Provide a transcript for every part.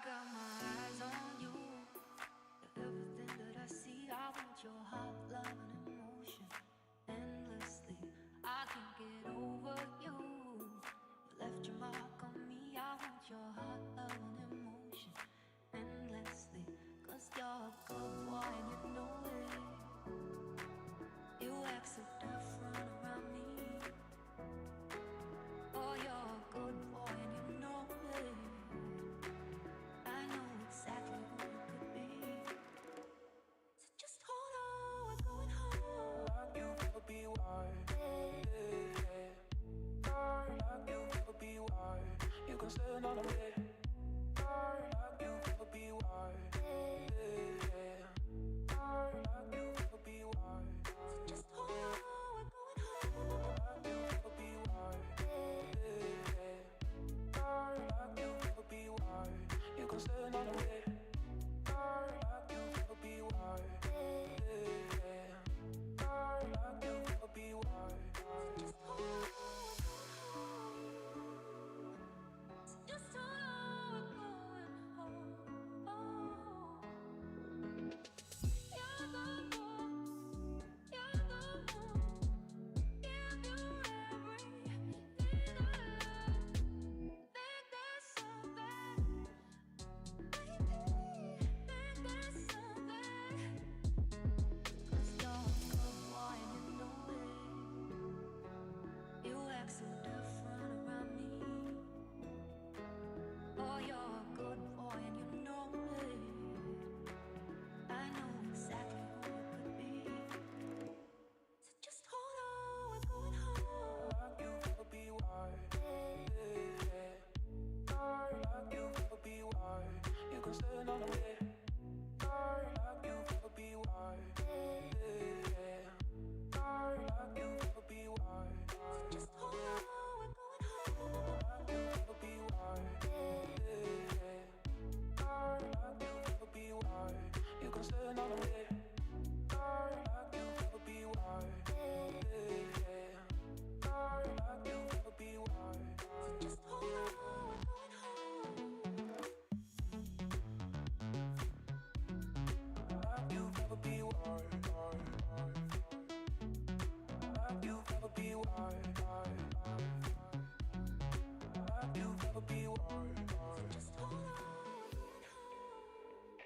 got my eyes on you. Everything that I see, I want your heart, love, and emotion. Endlessly, I can't get over you. You left your mark on me. I want your heart, love, and emotion. Endlessly, 'cause you're a good boy and you know it. You act so different around me. Oh, you're a good boy and you know it. I know exactly who you could be. So just hold on, we're going home. Like you never be wild. Like you never be wild. You can say none of it. Like you never be wild. Like you never be wild. So just hold on, we're going home. Like you never be wild. Like you never be wild. You can say none of it. Like you never be wild. Like you never be wild. Just hold on, just hold on, we're going home. You're the one, you're the one. Give you everything I love. Think there's something, baby. Think there's something. 'Cause you're a good boy and you know it. You act so different around me. Oh, you're a good boy and you know it. I know exactly who you could be. So just hold on, we're going home. Like you never be wild. Like you never be wild. You can say none of it. Like you never be wild. Like you never be wild. So just hold on, we're going home. Like you never be wild. Like you never be wild. You can say none of it. Like you never be wild. Like you never be wild. So just hold on, we're going home. Like you never be wild. Like you never be wild. Like you never be wild. So just hold on, we're going home.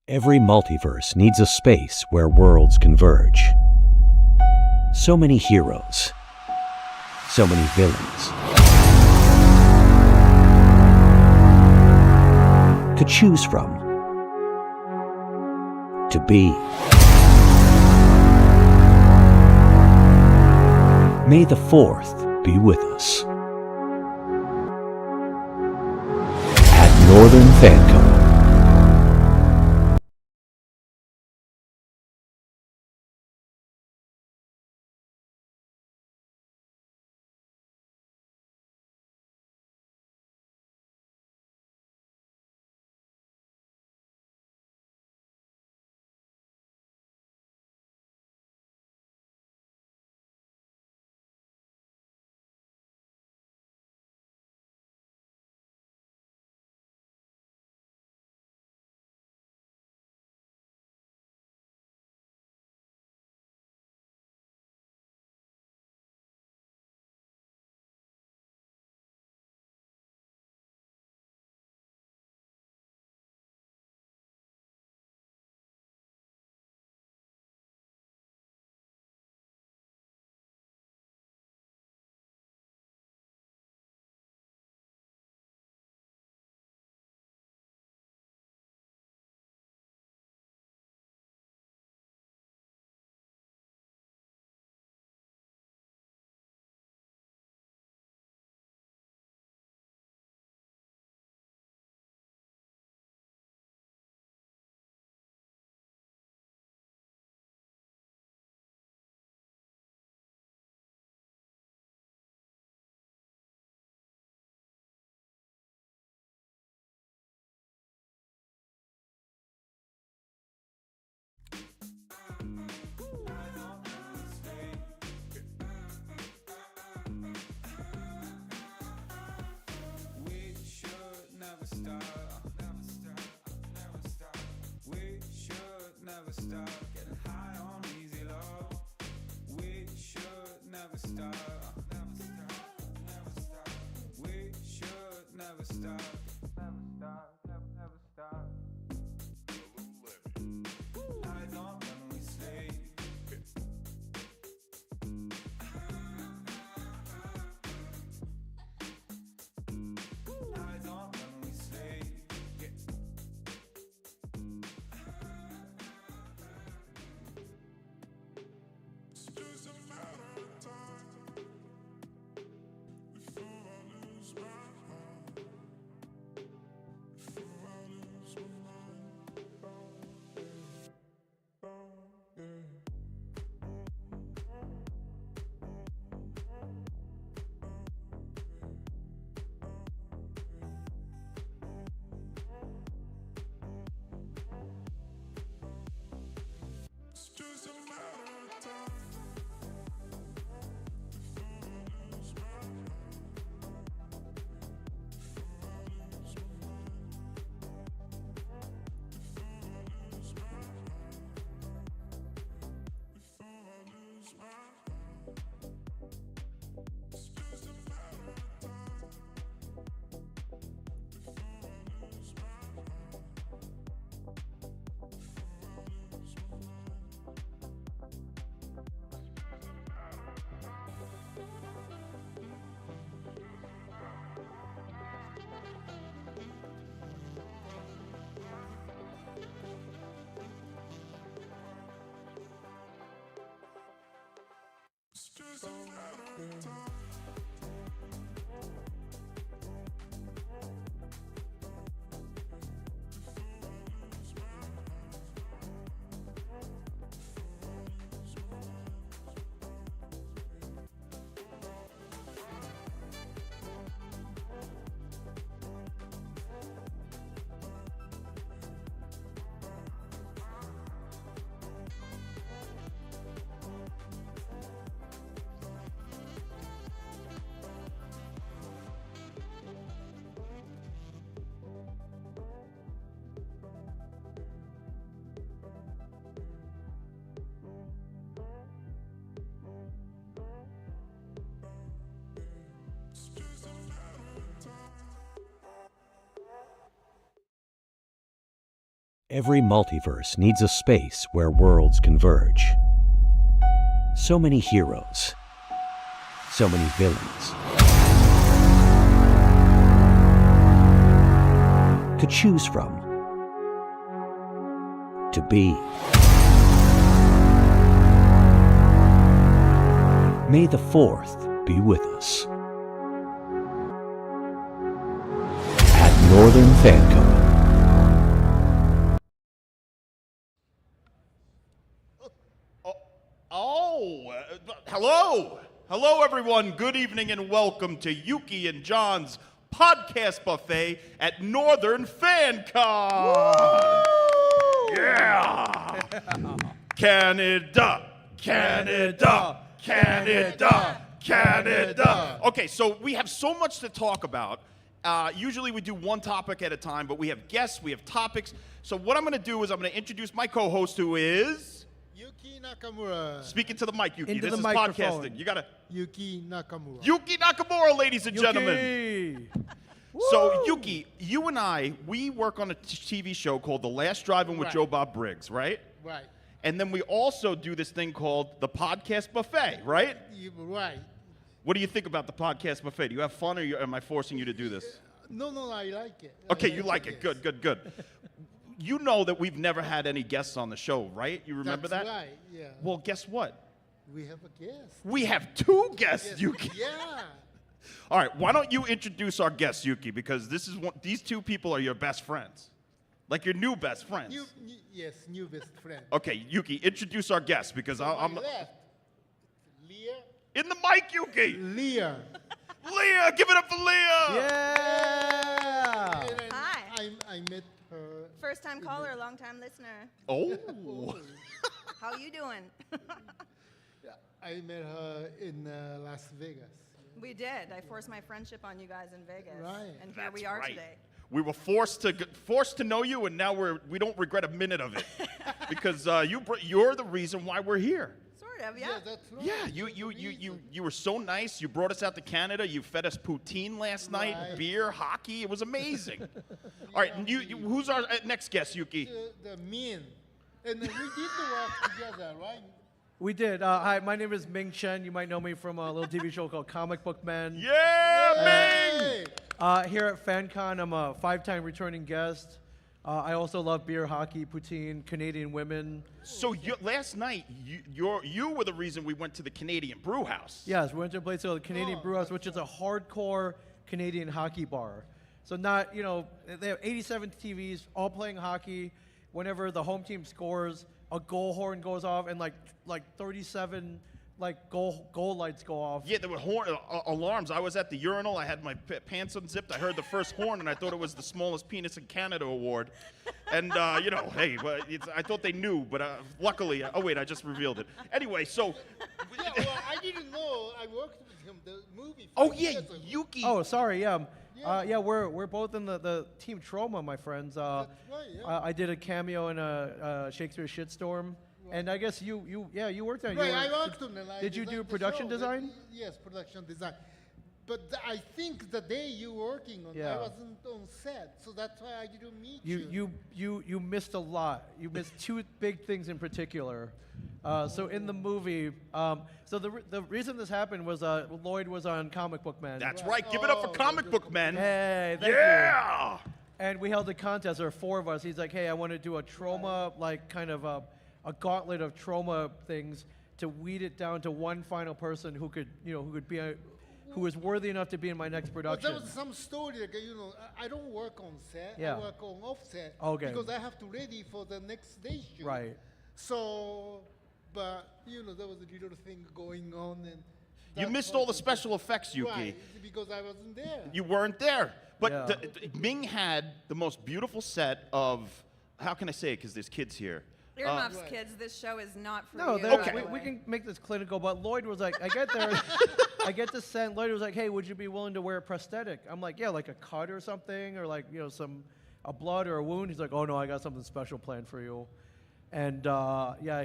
Every multiverse needs a space where worlds converge. So many heroes, so many villains. To choose from, to be. May the 4th be with us. At Northern Fancon. never stop. We should never stop. Getting high on easy love. We should never stop. Never stop. We should never stop. Never stop. Nights on when we sleep. Nights on when we sleep. It's just a matter of time before I lose my mind. Before I lose my mind. It's just a matter of time before I lose my mind. Before I lose my mind. Before I lose my mind. It's just a matter of time before I lose my mind. It's just a matter of time. It's just a matter of time. Every multiverse needs a space where worlds converge. So many heroes, so many villains. To choose from, to be. May the 4th be with us. At Northern Fancon. Hello! Hello, everyone. Good evening and welcome to Yuki and John's podcast buffet at Northern Fancon. Yeah! Canada! Canada! Canada! Canada! Okay, so we have so much to talk about. Usually we do one topic at a time, but we have guests, we have topics. So what I'm going to do is I'm going to introduce my co-host, who is... Yuki Nakamura. Speaking to the mic, Yuki. Into This the is microphone. podcasting. You gotta... Yuki Nakamura. Yuki Nakamura, ladies and gentlemen. So, Yuki, you and I, we work on a TV show called The Last Drive-In with Right. Joe Bob Briggs, right? Right. And then we also do this thing called the Podcast Buffet, right? Right. What do you think about the Podcast Buffet? Do you have fun, or am I forcing you to do this? No, I like it. Okay, you like it. Good, good, good. You know that we've never had any guests on the show, right? You remember That's that? right, yeah. Well, guess what? We have a guest. We have 2 guests, Yes, Yuki. Yeah. All right, why don't you introduce our guests, Yuki? Because these 2 people are your best friends, like your new best friends. New best friend. Okay, Yuki, introduce our guests because I'm left. Leah. in the mic, Yuki. Leah. Leah, give it up for Leah. Yeah! And Hi. I met her. First time caller, long time listener. Oh. How you doing? I met her in Las Vegas. We did. I forced my friendship on you guys in Vegas. Right. And here That's we are right. today. We were forced to know you, and now we don't regret a minute of it because you're the reason why we're here. Sort of, yeah. Yeah, that's right. Yeah, you were so nice. You brought us out to Canada. You fed us poutine last night, Right. beer, hockey. It was amazing. All right, and who's our next guest, Yuki? The Ming. And we did the work together, right? We did. Hi, my name is Ming Chen. You might know me from a little TV show called Comic Book Men. Yeah, Ming! Hey. Here at Fancon, I'm a 5-time returning guest. I also love beer, hockey, poutine, Canadian women. So last night, you were the reason we went to the Canadian Brew House. Yes, we went to a place called the Canadian Brew House, which is a hardcore Canadian hockey bar. So not, they have 87 TVs, all playing hockey. Whenever the home team scores, a goal horn goes off, and like 37 goal lights go off. Yeah, there were alarms. I was at the urinal. I had my pants unzipped. I heard the first horn, and I thought it was the smallest penis in Canada award. And hey, I thought they knew, but luckily, oh wait, I just revealed it. Anyway, so. Yeah, well, I didn't know. I worked with him, the movie. Oh 5 yeah, years ago. Yuki. Oh, sorry, yeah. Yeah. We're both in the team Trauma, my friends. That's right, yeah. I did a cameo in a Shakespeare shitstorm, and I guess you worked on it. Right, I worked on it. I Did you do designed the production show. design? Yes, production design. But I think the day you were working on it, Yeah. I wasn't on set, so that's why I didn't meet you. You missed a lot. You missed two big things in particular. So in the movie, so the reason this happened was Lloyd was on Comic Book Man. That's right. Give it up for Comic Book Men. Hey, thank you. Yeah. And we held a contest. There were 4 of us. He's like, hey, I want to do a trauma, like kind of a gauntlet of trauma things to weed it down to one final person who could who is worthy enough to be in my next But production. there was some story, like, I don't work on set. Yeah. I work on offset. Okay. Because I have to ready for the next day shoot. Right. So, but, there was a little thing going on. And You that's missed what all the it- special effects, Yuki. Right, because I wasn't there. You weren't there. But Yeah. Ming had the most beautiful set of, how can I say it, because there's kids here. Earmuffs, Right. kids. This show is not for No, you. there- by the we way. can make this clinical, but Lloyd was like, I get there, I get to set, Lloyd was like, hey, would you be willing to wear a prosthetic? I'm like, yeah, like a cut or something, or like, a blood or a wound. He's like, oh no, I got something special planned for you. And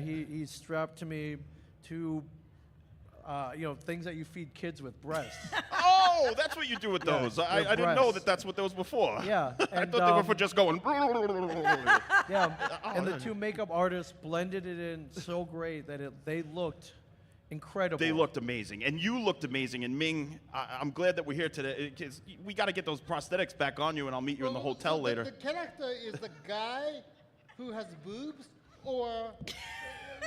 he strapped to me 2, things that you feed kids with, breasts. Oh, that's what you do with those. I they're didn't know breasts. that that's what those were for. Yeah, I and, thought they were for just going. Yeah, and the no. 2 makeup artists blended it in so great that they looked incredible. They looked amazing, and you looked amazing. And Ming, I'm glad that we're here today because we got to get those prosthetics back on you, and I'll meet you in the Well, hotel so later. The character is the guy who has boobs, or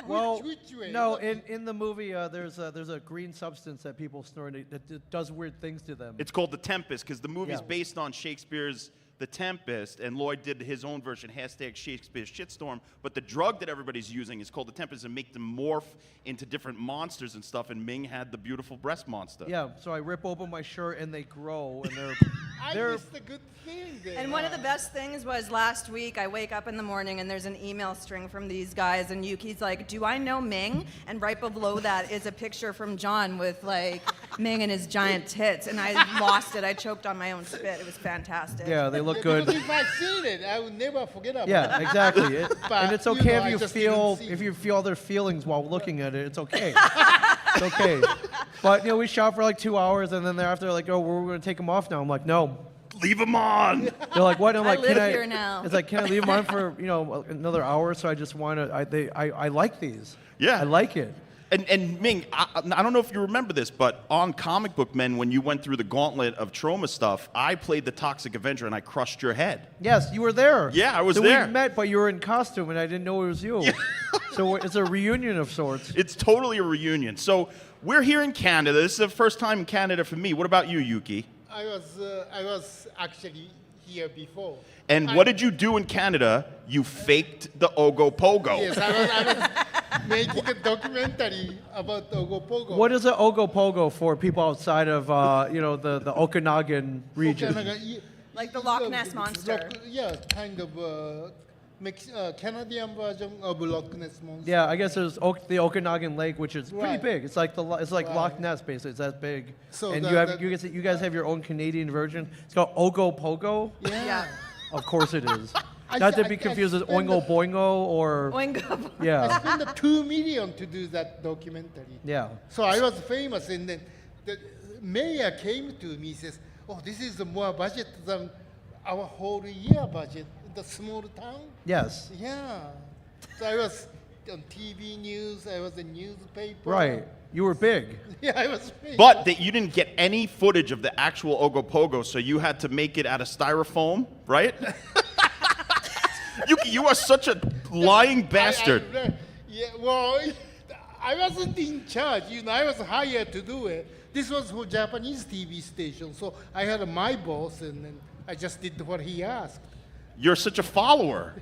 Well, which way? no, What- in the movie, there's a green substance that people snort that does weird things to them. It's called The Tempest because the movie's Yeah. based on Shakespeare's The Tempest, and Lloyd did his own version, #Shakespeare's Shitstorm. But the drug that everybody's using is called The Tempest and make them morph into different monsters and stuff. And Ming had the beautiful breast monster. Yeah, so I rip open my shirt and they grow, and I they're missed a good thing there. And one of the best things was last week, I wake up in the morning and there's an email string from these guys, and Yuki's like, do I know Ming? And right below that is a picture from John with like Ming and his giant tits, and I lost it. I choked on my own spit. It was fantastic. yeah, they look Because good. if I seen it, I would never forget about Yeah, it. exactly. But, And it's you okay know, I if you just feel didn't see if it. you feel their feelings while looking at it. It's okay. It's okay. But we shot for like 2 hours, and then thereafter, like, oh, we're gonna take them off now. I'm like, no. Leave him on. They're like, what? I'm I like, live can here now. It's like, can I leave them on for another hour? So I just want to. I like these. Yeah. I like it. And Ming, I don't know if you remember this, but on Comic Book Men, when you went through the gauntlet of trauma stuff, I played the Toxic Avenger and I crushed your head. Yes, you were there. Yeah, I was so there. We met, but you were in costume, and I didn't know it was you. So it's a reunion of sorts. It's totally a reunion. So we're here in Canada. This is the first time in Canada for me. What about you, Yuki? I was actually here before. And what did you do in Canada? You faked the Ogopogo. Yes, I was making a documentary about Ogopogo. What is an Ogopogo for people outside of the Okanagan region? Like the Loch Ness Monster. Yeah, kind of Canadian version of Loch Ness Monster. Yeah, I guess there's the Okanagan Lake, which is pretty Right. big. It's like Right. Loch Ness, basically. It's that big. So and that- you guys have your own Canadian version. It's called Ogopogo. Yeah. Of course it is. I Not to s- be I confused with spend Oingo Boingo or Oingo. I yeah, spent the $2 million to do that documentary. yeah. So I was famous, and then the mayor came to me, says, "Oh, this is more budget than our whole year budget in the small town." Yes. Yeah. So I was on TV news. I was in newspaper. Right. You were big. Yeah, I was famous. But that you didn't get any footage of the actual Ogopogo, so you had to make it out of styrofoam, right? Yuki, you are such a lying bastard. Yeah, well, I wasn't in charge. I was hired to do it. This was for Japanese TV station, so I had my boss, and then I just did what he asked. You're such a follower.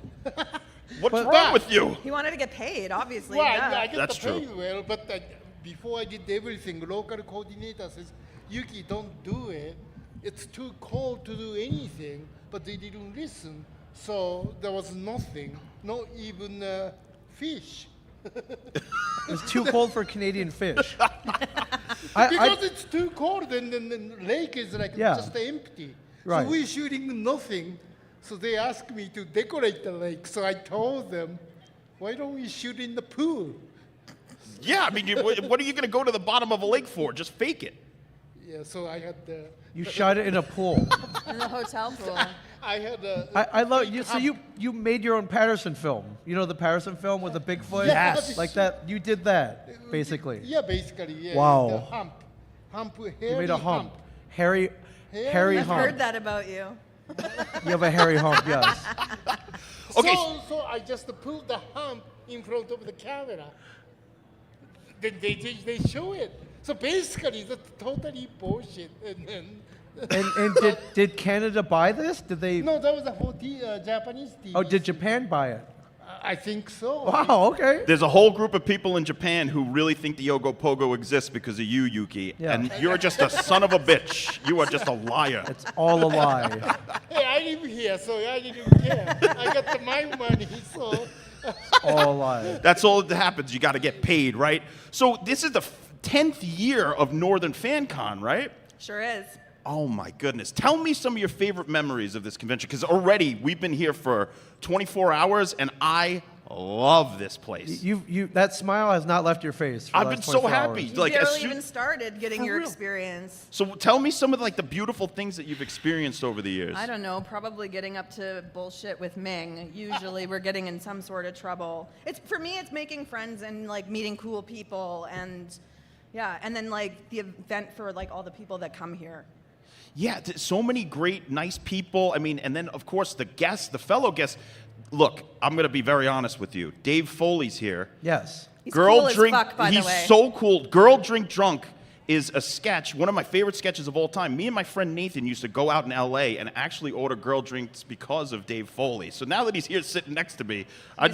What's But- wrong with you? He wanted to get paid, obviously. Well, yeah. I get That's the pay true. well, but before I did everything, local coordinator says, "Yuki, don't do it. It's too cold to do anything." But they didn't listen, so there was nothing, not even fish. It's too cold for Canadian fish. Because it's too cold, and then the lake is like Yeah. just empty. Right. So we're shooting nothing. So they asked me to decorate the lake. So I told them, "Why don't we shoot in the pool?" Yeah, I mean, what are you going to go to the bottom of a lake for? Just fake it. Yeah. So I had the. You shot it in a pool. In the hotel pool. I had a. I love you. So you made your own Patterson film. You know the Patterson film with the Bigfoot? Yes. Like that. You did that basically. Yeah, basically, yeah. Wow. The hump, You made a hairy hump. Hairy I've hump. heard that about you. You have a hairy hump. Yes. Okay. So I just pulled the hump in front of the camera. Then they show it. So basically, that's totally bullshit. And then. And did Canada buy this? Did they? No, that was a whole Japanese TV. Oh, did Japan buy it? I think so. Wow. Okay. There's a whole group of people in Japan who really think the Ogopogo exists because of you, Yuki. Yeah. And you're just a son of a bitch. You are just a liar. It's all a lie. Hey, I live here, so I didn't care. I got my money, so. All a lie. That's all that happens. You got to get paid, right? So this is the 10th year of Northern Fancon, right? Sure is. Oh my goodness. Tell me some of your favorite memories of this convention, because already we've been here for 24 hours and I love this place. That smile has not left your face. For the I've been last so 24 happy. hours. You Like, as barely soon- even started getting For your real. experience. So tell me some of the beautiful things that you've experienced over the years. I don't know, probably getting up to bullshit with Ming. Usually we're getting in some sort of trouble. For me, it's making friends and like meeting cool people and yeah, and then like the event for like all the people that come here. Yeah, so many great, nice people. I mean, and then, of course, the guests, the fellow guests. Look, I'm going to be very honest with you. Dave Foley's here. Yes. He's Girl cool as Drink, fuck, by the he's way. so cool. Girl Drink Drunk is a sketch, one of my favorite sketches of all time. Me and my friend Nathan used to go out in L.A. and actually order girl drinks because of Dave Foley. So now that he's here sitting next to me.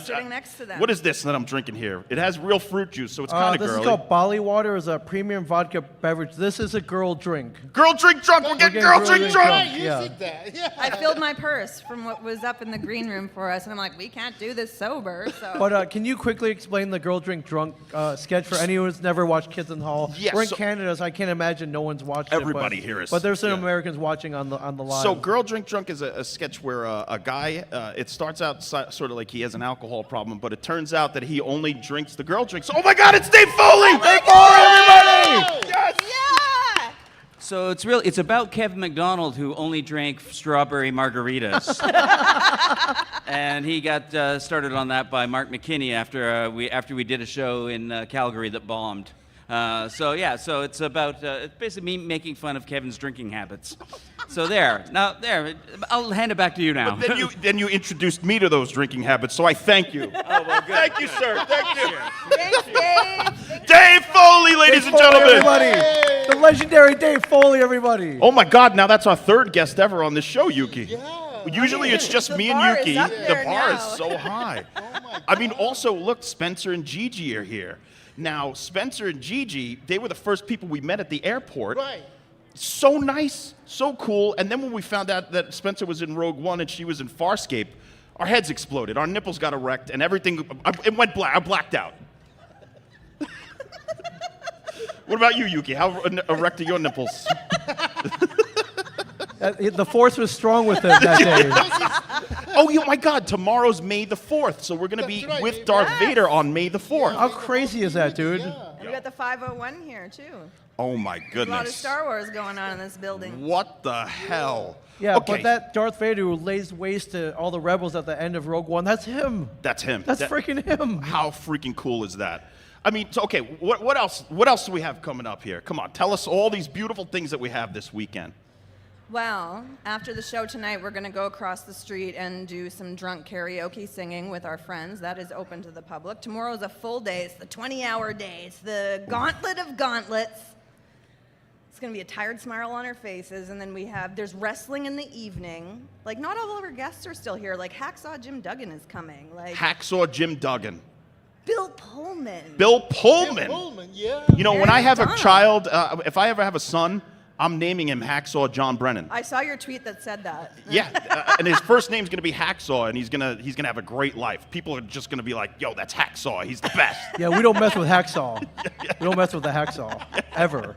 Sitting next to them. What is this that I'm drinking here? It has real fruit juice, so it's kind of This girly. is called Bali Water. It's a premium vodka beverage. This is a girl drink. Girl Drink Drunk. We're getting Girl Drink Drunk. Yeah, you Yeah. said that. Yeah. I filled my purse from what was up in the green room for us, and I'm like, we can't do this sober. So But can you quickly explain the Girl Drink Drunk sketch for anyone who's never watched Kids in the Hall? Yes, We're in so- Canada, so I can't imagine no one's watched Everybody it. here is- But there's some yeah. Americans watching on the live. So, Girl Drink Drunk is a sketch where a guy, it starts out sort of like he has an alcohol problem, but it turns out that he only drinks the girl drinks. Oh my God, it's Dave Foley! Dave Foley, everybody! Yes! yeah. So it's about Kevin McDonald, who only drank strawberry margaritas, and he got started on that by Mark McKinney after we did a show in Calgary that bombed. So it's about it's basically me making fun of Kevin's drinking habits. So there, I'll hand it back to you now. Then you introduced me to those drinking habits, so I thank you. Oh, well, good. Thank you, sir. Thank you. Thanks, Dave. Dave Foley, ladies and Foley, gentlemen. everybody. The legendary Dave Foley, everybody. Oh my God, now that's our third guest ever on this show, Yuki. Yeah. Usually it's just The me and bar is Yuki. up The there bar now. is so high. my I mean, also, look, Spencer and Gigi are here. Now, Spencer and Gigi, they were the first people we met at the airport. Right. So nice, so cool. And then when we found out that Spencer was in Rogue One and she was in Farscape, Our heads exploded. Our nipples got erect, and everything. It went black. I blacked out. What about you, Yuki? How erect are your nipples? The force was strong with him that day. Oh, my God! Tomorrow's May the 4th, so we're gonna be That's right. with Darth Vader on May the 4th. How crazy is that, dude? And we got the 501 here too. Oh my A lot of goodness! Star Wars going on in this building. What the hell? Yeah, Okay. but that Darth Vader who lays waste to all the rebels at the end of Rogue One, that's him. That's him. That's That- freaking him. How freaking cool is that? I mean, so, okay, what else? What else do we have coming up here? Come on, tell us all these beautiful things that we have this weekend. Well, after the show tonight, we're going to go across the street and do some drunk karaoke singing with our friends. That is open to the public. Tomorrow is a full day. It's the 20-hour day. It's the gauntlet of gauntlets. It's going to be a tired smile on our faces. And then there's wrestling in the evening. Like, not all of our guests are still here. Like, Hacksaw Jim Duggan is coming. Like, Hacksaw Jim Duggan. Bill Pullman. Bill Pullman. Pullman, yeah. You know, when Aaron I have a Donald. child, if I ever have a son, I'm naming him Hacksaw John Brennan. I saw your tweet that said that. Yeah, and his first name's gonna be Hacksaw, and he's gonna have a great life. People are just gonna be like, "Yo, that's Hacksaw. He's the best." Yeah, we don't mess with Hacksaw. We don't mess with the Hacksaw, ever.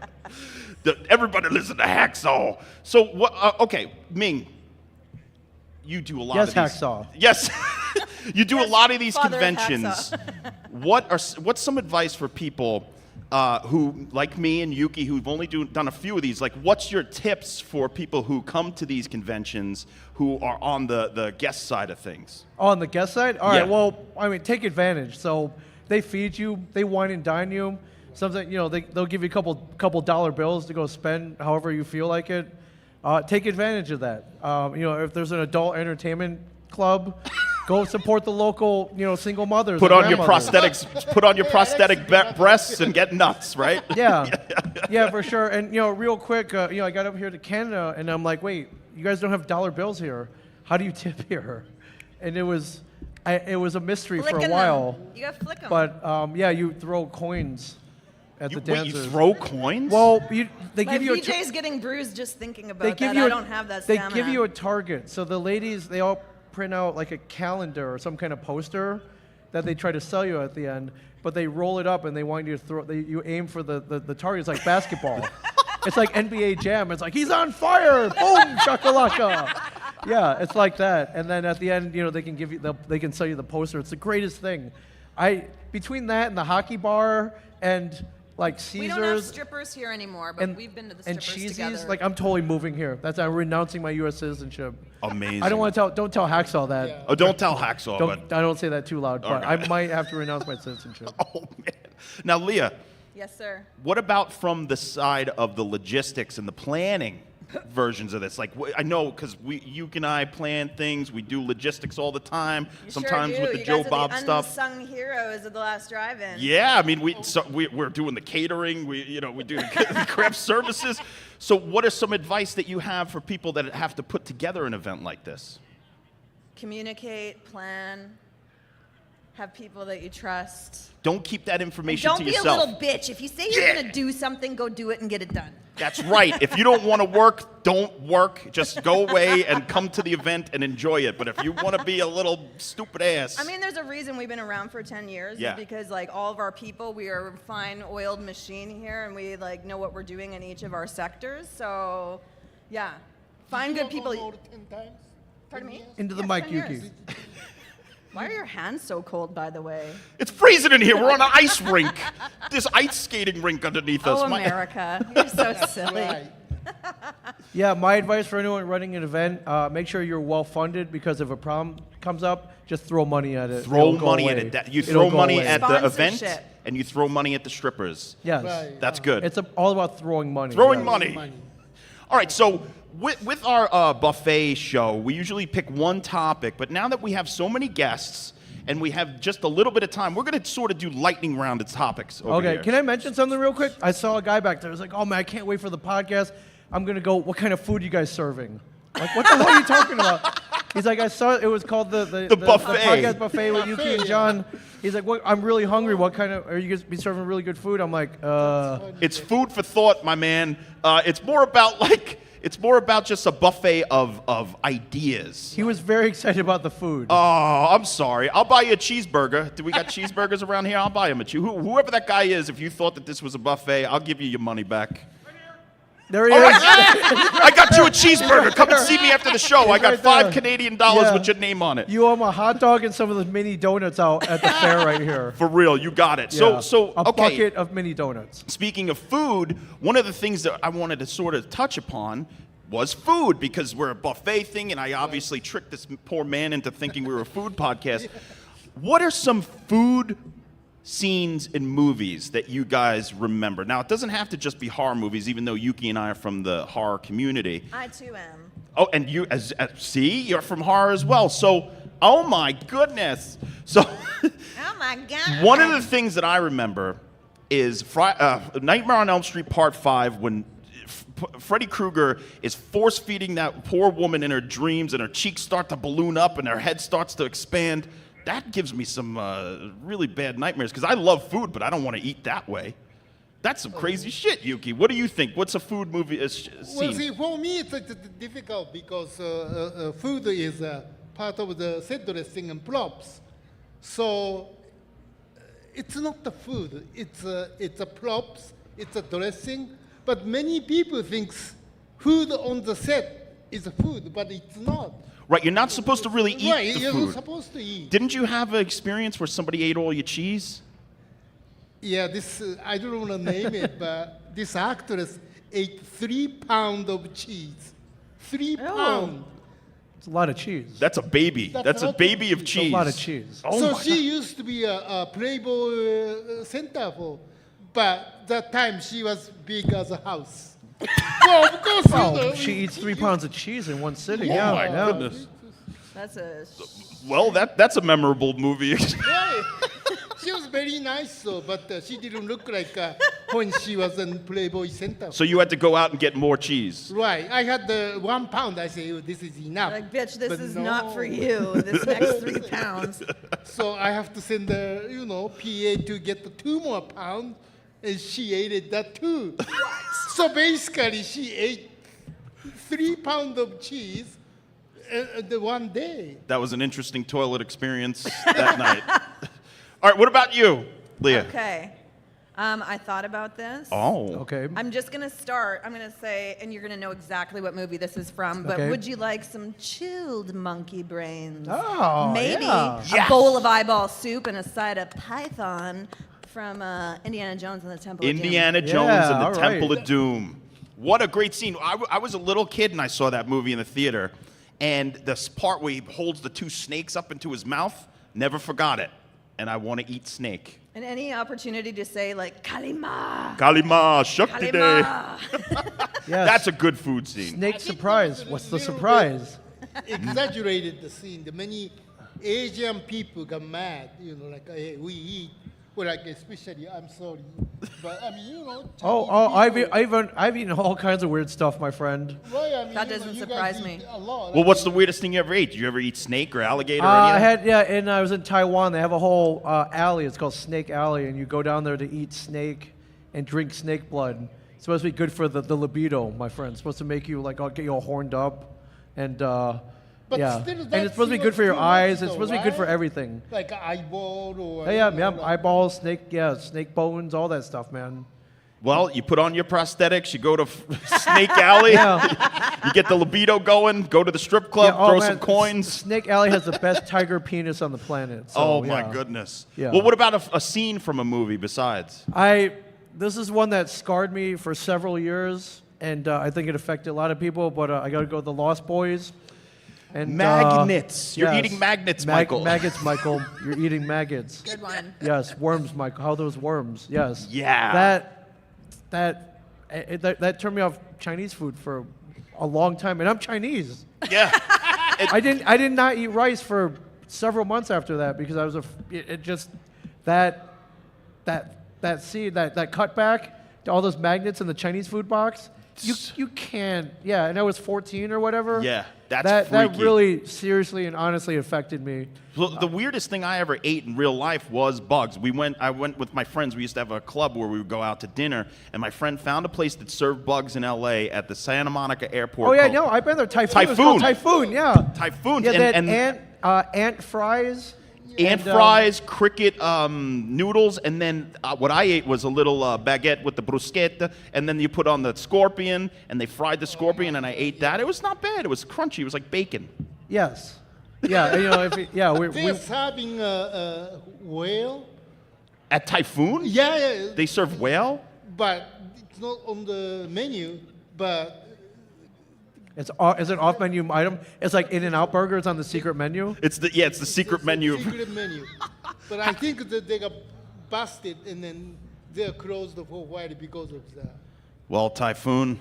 Everybody listen to Hacksaw. So what? Okay, Ming, you do a lot Yes, of these. Hacksaw. Yes, you do a lot of these Father of conventions. What's some advice for people who, like me and Yuki, who've only done a few of these? Like, what's your tips for people who come to these conventions who are on the guest side of things? Oh, on the guest side? All Yeah. right, well, I mean, take advantage. So they feed you, they wine and dine you. Something, they'll give you a couple dollar bills to go spend however you feel like it. Take advantage of that. If there's an adult entertainment club, go support the local, single mothers. Put and on your grandmothers. prosthetics. Put on your prosthetic breasts and get nuts, right? Yeah, for sure. And real quick, I got up here to Canada, and I'm like, wait, you guys don't have dollar bills here. How do you tip here? And it was a mystery for Flicking a while. them. You got to flick them. But you throw coins at the Wait, dancers. you throw coins? Well, they My give you a VJ's getting bruised just thinking about they give that. you I a- don't have that They stamina. give you a target. So the ladies, they all print out like a calendar or some kind of poster that they try to sell you at the end, but they roll it up and they want you to throw. You aim for the target. It's like basketball. It's like NBA Jam. It's like he's on fire. Boom, shakalaka. Yeah, it's like that. And then at the end, they can they can sell you the poster. It's the greatest thing. Between that and the hockey bar and like Caesars. We don't have strippers here anymore, but and, we've been to the and strippers Cheesies, together. like I'm totally moving here. I'm renouncing my U.S. citizenship. Amazing. I don't tell Hacksaw that. Oh, don't tell Hacksaw, but I don't say that too loud, but Okay. I might have to renounce my citizenship. oh man. Now, Leah, Yes, sir. what about from the side of the logistics and the planning versions of this? Like, I know because Yuki and I plan things. We do logistics all the time. You Sometimes sure do. with the You Joe guys Bob are the stuff. unsung heroes of the last drive-in. Yeah, I mean, we're doing the catering. We do the craft services. So, what is some advice that you have for people that have to put together an event like this? Communicate, plan, have people that you trust. Don't keep that And information don't to be yourself. a little bitch. If you say you're Yeah. going to do something, go do it and get it done. That's right. If you don't want to work, don't work. Just go away and come to the event and enjoy it. But if you want to be a little stupid ass, I mean, there's a reason we've been around for 10 years. Yeah. Is because, like, all of our people, we are a fine oiled machine here, and we, like, know what we're doing in each of our sectors. So, yeah. Find good people. All 10 times? Pardon me? Into the Yes, mic, 10 years. Yuki. Why are your hands so cold, by the way? it's freezing in here. We're on an ice rink. This ice skating rink underneath us. Oh, My- America. You're so silly. Right. Yeah, my advice for anyone running an event: make sure you're well funded, because if a problem comes up, just throw money at it. Throw It'll go money away. at it. You It'll throw go money away. at the event, Sponsorship. and you throw money at the strippers. Yes, Right. That's good. it's all about throwing money. Throwing yes. money. Money. All right, so with our buffet show, we usually pick one topic, but now that we have so many guests and we have just a little bit of time, we're going to sort of do lightning round of topics over Okay, here. can I mention something real quick? I saw a guy back there. I was like, oh man, I can't wait for the podcast. I'm going to go, what kind of food you guys serving? Like, what the hell are you talking about? He's like, I saw it was called the buffet. The podcast buffet with Yuki and John. He's like, what, I'm really hungry. What kind of, are you guys be serving really good food? I'm like, It's food for thought, my man. It's more about like It's more about just a buffet of ideas. He was very excited about the food. Oh, I'm sorry. I'll buy you a cheeseburger. Do we got cheeseburgers around here? I'll buy him a whoever that guy is, if you thought that this was a buffet, I'll give you your money back. There he All is. right. I got you a cheeseburger. Come and see me after the show. I got right there. $5 Canadian dollars Yeah. with your name on it. You owe him a hot dog and some of those mini donuts out at the fair right here. For real, you got it. Yeah. So a okay. bucket of mini donuts. Speaking of food, one of the things that I wanted to sort of touch upon was food, because we're a buffet thing, and I obviously tricked this poor man into thinking we were a food podcast. What are some food scenes in movies that you guys remember? Now, it doesn't have to just be horror movies, even though Yuki and I are from the horror community. I too am. Oh, and you, see, you're from horror as well. So, oh my goodness. So, Oh my God. one of the things that I remember is Nightmare on Elm Street Part 5, when Freddy Krueger is force-feeding that poor woman in her dreams, and her cheeks start to balloon up and her head starts to expand. That gives me some really bad nightmares, because I love food, but I don't want to eat that way. That's some crazy shit, Yuki. What do you think? What's a food movie scene? Well, see, for me, it's difficult because food is part of the set dressing and props. So it's not the food. It's a props. It's a dressing. But many people think food on the set is food, but it's not. Right, you're not supposed to really eat Right, the you're food. not supposed to eat. Didn't you have an experience where somebody ate all your cheese? Yeah, this I don't want to name it, but this actress ate 3 pounds of cheese. 3 pounds. It's a lot of cheese. That's a baby. That's That's a a lot of baby of cheese. cheese. a lot of cheese. Oh So my she used to be a Playboy center for, but that time she was big as a house. Well, of course, you Oh, know, she eats 3 pounds of cheese in one sitting. Yeah. Yeah, my yeah. goodness. That's a. Well, that's a memorable movie. Right. She was very nice, though, but she didn't look like when she was in Playboy Center. So you had to go out and get more cheese. Right. I had the 1 pound. I say, oh, this is enough. Like, bitch, this But is no. not for you. This next 3 pounds. So I have to send the, PA to get the 2 more pounds, and she ate it that too. So basically, she ate 3 pounds of cheese the one day. That was an interesting toilet experience that night. All right, what about you, Leah? Okay. I thought about this. Oh. Okay. I'm just going to start. I'm going to say, and you're going to know exactly what movie this is from, but Okay. would you like some chilled monkey brains? Oh, Maybe yeah. a bowl of eyeball soup and a side of python from Indiana Jones and the Temple of Doom. Indiana Jones Yeah, and the all Temple right. of Doom. What a great scene. I was a little kid and I saw that movie in the theater. And this part where he holds the 2 snakes up into his mouth, never forgot it. And I want to eat snake. And any opportunity to say, like, Kalima. Kalima, Shakti Day. Kalima. Yes. That's a good food scene. Snake I think surprise. there was a What's the little surprise? Exaggerated the scene. The many Asian people got mad, like, hey, we eat. Well, like, especially, I'm sorry. But, I mean, Oh, Chinese people- I've eaten all kinds of weird stuff, my friend. Right, I mean, That doesn't you guys surprise eat me. a lot. Well, what's the weirdest thing you ever ate? Did you ever eat snake or alligator or I anything? and I was in Taiwan. They have a whole alley. It's called Snake Alley, and you go down there to eat snake and drink snake blood. It's supposed to be good for the libido, my friend. It's supposed to make you get you all horned up, and But yeah. still, And that it's supposed to be scene good was for your too much, eyes. It's though, supposed to be good for right? everything. Like an eyeball or... Yeah, like- eyeballs, snake bones, all that stuff, man. Well, you put on your prosthetics, you go to Snake Alley, Yeah. you get the libido going, go to the strip club, Yeah, oh, throw man, some coins. Snake Alley has the best tiger penis on the planet. So, Oh my yeah. goodness. Yeah. Well, what about a scene from a movie besides? This is one that scarred me for several years, and I think it affected a lot of people. But I got to go with The Lost Boys. And Magnets. You're eating magnets, Michael. Maggots, Michael. You're eating maggots. Good one. Yes, worms, Michael. How those worms? Yes. Yeah. That turned me off Chinese food for a long time, and I'm Chinese. Yeah. I did not eat rice for several months after that because I was that cutback to all those magnets in the Chinese food box. You can't. Yeah, and I was 14 or whatever. Yeah, that's that freaky. really seriously and honestly affected me. Well, the weirdest thing I ever ate in real life was bugs. I went with my friends. We used to have a club where we would go out to dinner, and my friend found a place that served bugs in L.A. at the Santa Monica airport. Oh yeah, called no, I've been there. Typhoon. It was Typhoon. called Typhoon. Yeah. Typhoons. Yeah, they and had ant fries. ant and, fries, cricket noodles, and then what I ate was a little baguette with the bruschetta, and then you put on the scorpion, and they fried the scorpion, and I ate that. It was not bad. It was crunchy. It was like bacon. Yes. Yeah. You know. They're serving whale. At Typhoon? Yeah. They serve whale? But it's not on the menu. But It's an off-menu item. It's like In-N-Out Burger. It's on the secret menu. It's the secret menu. Secret menu. But I think that they got busted and then they're closed for a while because of that. Well, Typhoon,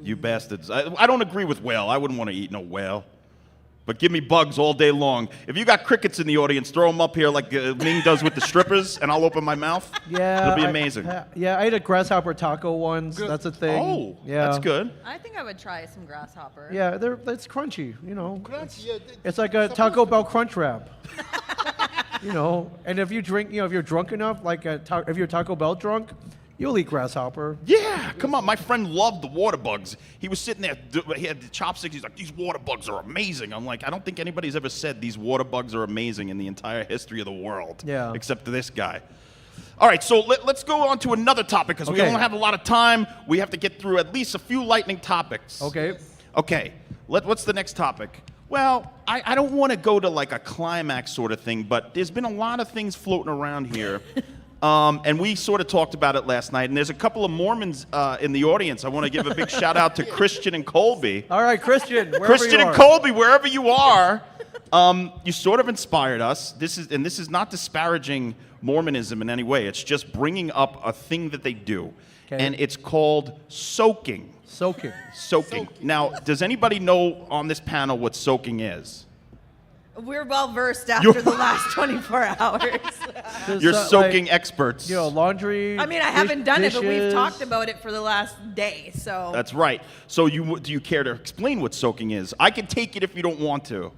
you bastards. I don't agree with whale. I wouldn't want to eat no whale. But give me bugs all day long. If you got crickets in the audience, throw them up here like Ming does with the strippers, and I'll open my mouth. Yeah. It'll be amazing. I ate a grasshopper taco once. That's a thing. Oh, yeah. that's good. I think I would try some grasshopper. Yeah, it's crunchy. You know. Crunch, yeah, It's like a Taco Bell Crunch Wrap. You know, and if you drink, if you're drunk enough, like if you're Taco Bell drunk, you'll eat grasshopper. Yeah, come on. My friend loved the water bugs. He was sitting there, he had the chopsticks. He's like, these water bugs are amazing. I'm like, I don't think anybody's ever said these water bugs are amazing in the entire history of the world. Yeah. Except this guy. All right, so let's go on to another topic because we Okay. don't have a lot of time. We have to get through at least a few lightning topics. Okay. Okay, what's the next topic? Well, I don't want to go to like a climax sort of thing, but there's been a lot of things floating around here. And we sort of talked about it last night, and there's a couple of Mormons in the audience. I want to give a big shout out to Christian and Colby. All right, Christian. Wherever Christian you and are. Colby, wherever you are, you sort of inspired us. This is not disparaging Mormonism in any way. It's just bringing up a thing that they do, Okay. and it's called soaking. Soaking. Soaking. Now, does anybody know on this panel what soaking is? We're well versed after the last 24 hours. Just, You're like, soaking experts. laundry. I mean, I haven't done it, but we've dishes. talked about it for the last day. So That's right. So do you care to explain what soaking is? I can take it if you don't want to.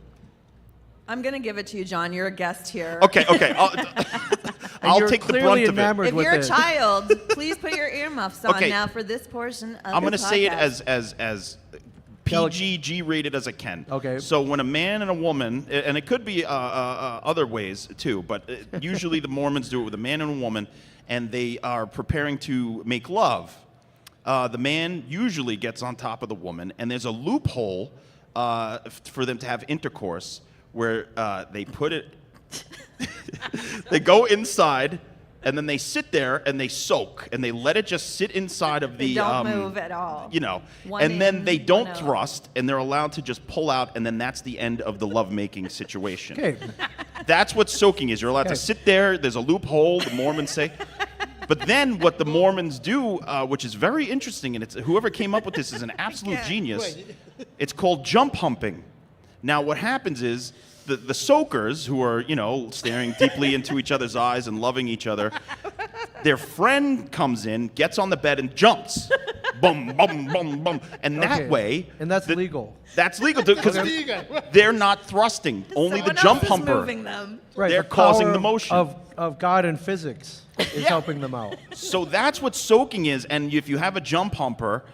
I'm gonna give it to you, John. You're a guest here. Okay. I'll you're take the clearly brunt of it. enamored If with you're a it. child, please put your earmuffs on Okay. now for this portion of I'm the going to say it podcast. as PG rated as I can. Okay. So when a man and a woman, and it could be other ways too, but usually the Mormons do it with a man and a woman, and they are preparing to make love. The man usually gets on top of the woman, and there's a loophole for them to have intercourse where they put it, they go inside, and then they sit there and they soak, and they let it just sit inside of the. They don't move at all. You know, One and then in, they one don't out. thrust, and they're allowed to just pull out, and then that's the end of the lovemaking situation. Okay. That's what soaking is. You're allowed to Okay. sit there. There's a loophole. The Mormons say. But then what the Mormons do, which is very interesting, and it's whoever came up with this is an absolute genius. It's called jump humping. Now what happens is the soakers, who are staring deeply into each other's eyes and loving each other, their friend comes in, gets on the bed, and jumps. Bum, bum, bum, bum. And that Okay. way... And that's legal. That's legal because they're not thrusting. Only the Someone jump else is humper. moving them. Right. They're the causing power the motion. of God and physics is helping them out. So that's what soaking is. And if you have a jump humper,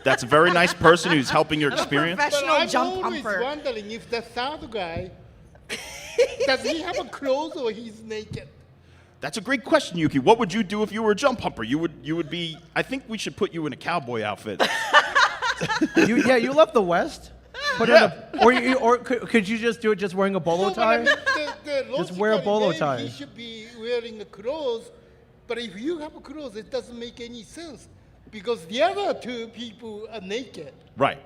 that's a very nice person who's helping your experience. But Professional I'm jump always humper. wondering if the third guy, does he have a clothes or he's naked? That's a great question, Yuki. What would you do if you were a jump humper? You would be. I think we should put you in a cowboy outfit. You love the West. Put Yeah. in or could you just do it just wearing a bolo No, but I tie? mean, Just wear a logically, bolo maybe tie. He should be wearing a clothes, but if you have a clothes, it doesn't make any sense because the other two people are naked. Right.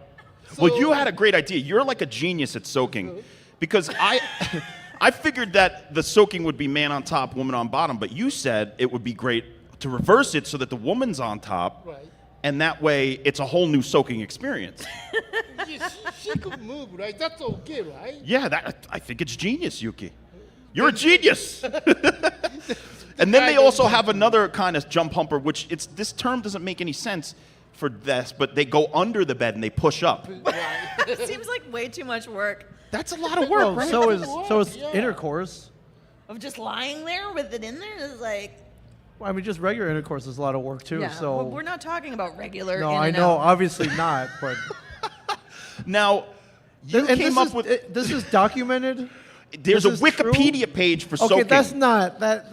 Well, you So- had a great idea. You're like a genius at soaking, because I figured that the soaking would be man on top, woman on bottom, but you said it would be great to reverse it so that the woman's on top, Right. and that way it's a whole new soaking experience. She could move, right? That's okay, right? Yeah, I think it's genius, Yuki. You're a genius. And then they guy also doesn't have another kind of jump humper, which this term doesn't make any sense. for this, but they go under the bed and they push up. Seems like way too much work. That's a lot of work, Well, right? so is Yeah. intercourse. Of just lying there with it in there is like. Well, I mean, just regular intercourse is a lot of work too. Yeah, so we're not talking about regular. no, in I and know, out. obviously not, but Now, you and came this up is, with. this is documented. There's a this is true? Wikipedia page for Okay, soaking. that's not that's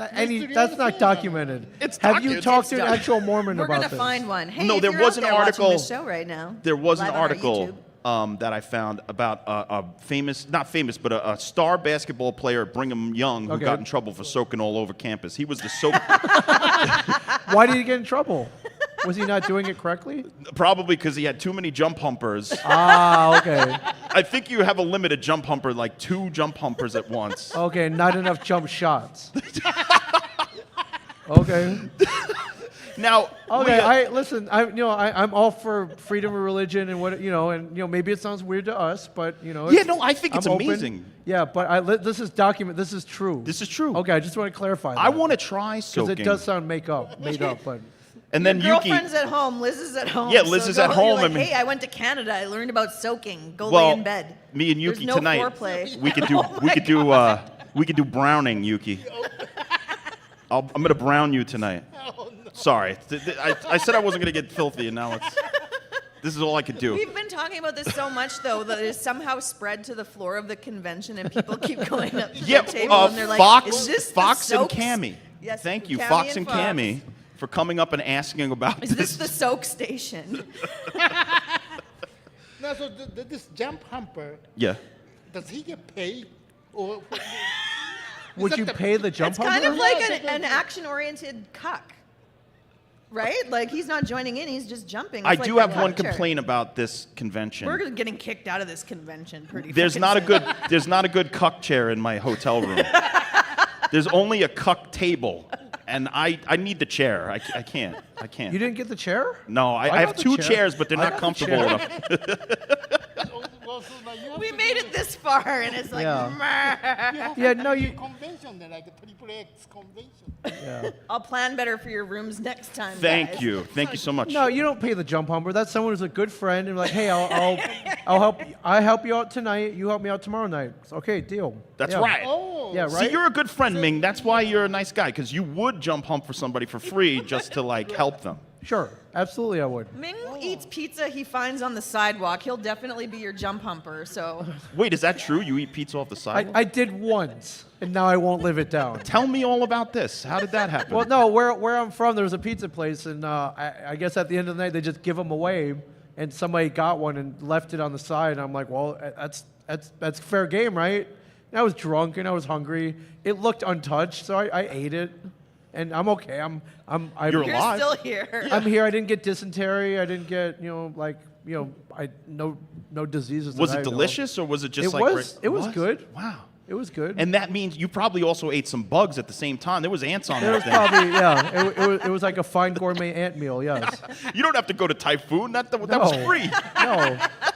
not Yeah. documented. It's Have you docu- talked it's to an docu- actual Mormon We're about gonna this? find one. Hey, No, if there you're was out an there watching article- this show right now. There was an live on our article YouTube. that I found about a famous, not famous, but a star basketball player at Brigham Young who Okay. got in trouble for soaking all over campus. He was the soak. Why did he get in trouble? Was he not doing it correctly? Probably because he had too many jump humpers. Ah, okay. I think you have a limited jump humper, like 2 jump humpers at once. Okay, not enough jump shots. Okay. Now, Okay, Leah, listen. I'm all for freedom of religion and maybe it sounds weird to us, but yeah, it's- no, I think it's I'm open. amazing. Yeah, but this is document. This is true. This is true. Okay, I just want to clarify. I want to try because soaking. it does sound made up, but And then Your Yuki. girlfriend's at home. Liz is at home. Yeah, Liz so is go- at home, You're like, I mean- hey, I went to Canada. I learned about soaking. Go Well, lay in bed. me and Yuki There's no tonight. foreplay. We could do. Oh we my could do. We could do browning, Yuki. I'm gonna brown you tonight. Sorry, I said I wasn't gonna get filthy, and now it's. This is all I could do. We've been talking about this so much, though, that it's somehow spread to the floor of the convention, and people keep going up to Yeah, the table, and they're like, Fox, "Is this the Fox and soaks?" Cammy. Yes, Thank you, Cammy Fox and Cammy, Fox. for coming up and asking about Is this the soak station? Now, so this jump humper, Yeah. does he get paid? Or would that you the- pay the jump It's kind humper? of like Yeah, an action-oriented cuck, right? Like he's not joining in; he's just jumping. I It's like do the have one cuck chair. complaint about this convention. We're getting kicked out of this convention pretty. There's fucking not a soon. good. There's not a good cuck chair in my hotel room. There's only a cuck table, and I need the chair. I can't. I can't. You didn't get the chair? No, I got have the 2 chair. chairs, but they're I not got the comfortable chair. enough. well, so now you have We to made do it this far, and it's like, Yeah. "Meh." You have Yeah, to no, do you- a convention then, like a triple X convention. Yeah. I'll plan better for your rooms next time. Thank guys. you. Thank you so much. No, you don't pay the jump humper. That's someone who's a good friend and like, hey, I'll help. I help you out tonight. You help me out tomorrow night. It's okay, deal. That's Yeah. right. Oh, Yeah, See, right. you're a good friend, Ming. That's why you're a nice guy, because you would jump hump for somebody for free just to like help them. Sure, absolutely, I would. Ming eats pizza he finds on the sidewalk. He'll definitely be your jump humper. So Wait, is that true? You eat pizza off the sidewalk? I did once, and now I won't live it down. Tell me all about this. How did that happen? Well, no, where I'm from, there was a pizza place, and I guess at the end of the night they just give them away, and somebody got one and left it on the side, and I'm like, well, that's fair game, right? And I was drunk and I was hungry. It looked untouched, so I ate it, and I'm okay. You're you're alive. still here. I'm here. I didn't get dysentery. I didn't get no diseases. Was that it I know of. delicious, or was it just It like? was. It was good. Wow. It was good. And that means you probably also ate some bugs at the same time. There was ants on There that was thing. probably it was like a fine gourmet ant meal. Yes. You don't have to go to Typhoon. That was No. free.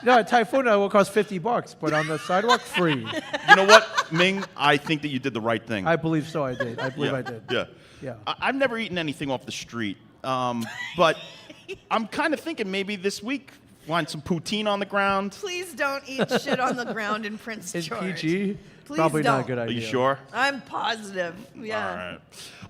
No, at Typhoon it will cost $50, but on the sidewalk, free. You know what, Ming? I think that you did the right thing. I believe so. I did. I believe yeah. I did. Yeah. Yeah. I've never eaten anything off the street, but I'm kind of thinking maybe this week find some poutine on the ground. Please don't eat shit on the ground in Prince In George. PG, Please probably not a don't. good Are idea. you sure? I'm positive. Yeah. All right.